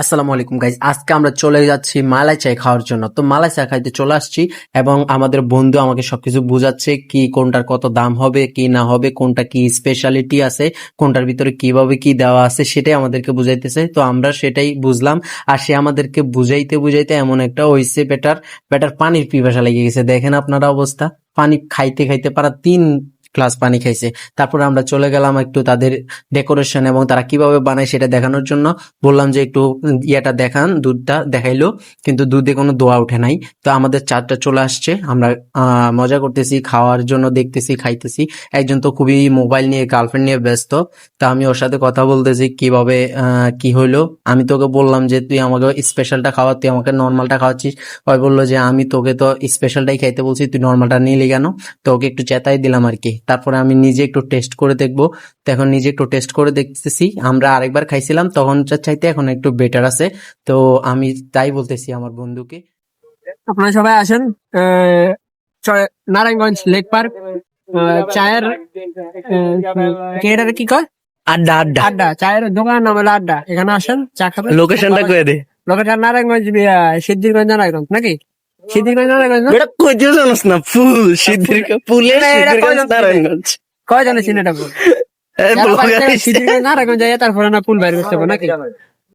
আসসালামু আলাইকুম গাইজ, আজকে আমরা চলে যাচ্ছি মালাই চাই খাওয়ার জন্য। তো মালাই চা খাইতে চলে আসছি এবং আমাদের বন্ধু আমাকে সবকিছু বুঝাচ্ছে কি কোনটার কত দাম হবে কি না হবে, কোনটা কি স্পেশালিটি আছে, কোনটার ভিতরে কিভাবে কি দেওয়া আছে সেটাই আমাদেরকে বুঝাইতেছে। তো আমরা সেটাই বুঝলাম আর সে আমাদেরকে বুঝাইতে বুঝাইতে এমন একটা হইছে বেটার বেটার পানির পিপাসা লেগে গেছে। দেখেন আপনারা অবস্থা, পানি খাইতে খাইতে পারা 3 গ্লাস পানি খাইছে। তারপরে আমরা চলে গেলাম একটু তাদের ডেকোরেশন এবং তারা কিভাবে বানায় সেটা দেখানোর জন্য। বললাম যে একটু ইয়েটা দেখান, দুধটা দেখাইলো, কিন্তু দুধে কোনো দোয়া উঠে নাই। তো আমাদের চারটা চলে আসছে, আমরা মজা করতেছি, খাওয়ার জন্য দেখতেছি, খাইতেছি। একজন তো খুবই মোবাইল নিয়ে গার্লফ্রেন্ড নিয়ে ব্যস্ত। তা আমি ওর সাথে কথা বলতেছি কিভাবে কি হইলো। আমি তোকে বললাম যে তুই আমাকে স্পেশালটা খাওয়া, তুই আমাকে নর্মালটা খাওয়াচ্ছিস। ওই বললো যে আমি তোকে তো স্পেশালটাই খাইতে বলছি, তুই নর্মালটা নিলি কেন। তো ওকে একটু চেতাই দিলাম আর কি। তারপরে আমি নিজে একটু টেস্ট করে দেখবো। তো এখন নিজে একটু টেস্ট করে দেখতেছি, আমরা আরেকবার খাইছিলাম তখন চাইতে এখন একটু বেটার আছে। তো আমি তাই বলতেছি আমার বন্ধুকে। আপনারা সবাই আসেন নারায়ণগঞ্জ লেক পার্ক চায়ের কি কয় আড্ডা আড্ডা আড্ডা, চায়ের দোকান নাম হলো আড্ডা। এখানে আসেন, চা খাবেন। লোকেশনটা কয়ে দে। লোকেশন নারায়ণগঞ্জ, সিদ্ধিরগঞ্জ নারায়ণগঞ্জ নাকি সিদ্ধিরগঞ্জ নারায়ণগঞ্জ না? এটা কইতে জানোস না? ফুল সিদ্ধির ফুলে এটা সিদ্ধিরগঞ্জ কয়জন নারায়ণগঞ্জ। কয় জানে চিনেটা বল। এই ব্লগার সিদ্ধিরগঞ্জ নারায়ণগঞ্জ যাই, তারপরে না পুল বাইর করতে হবে নাকি?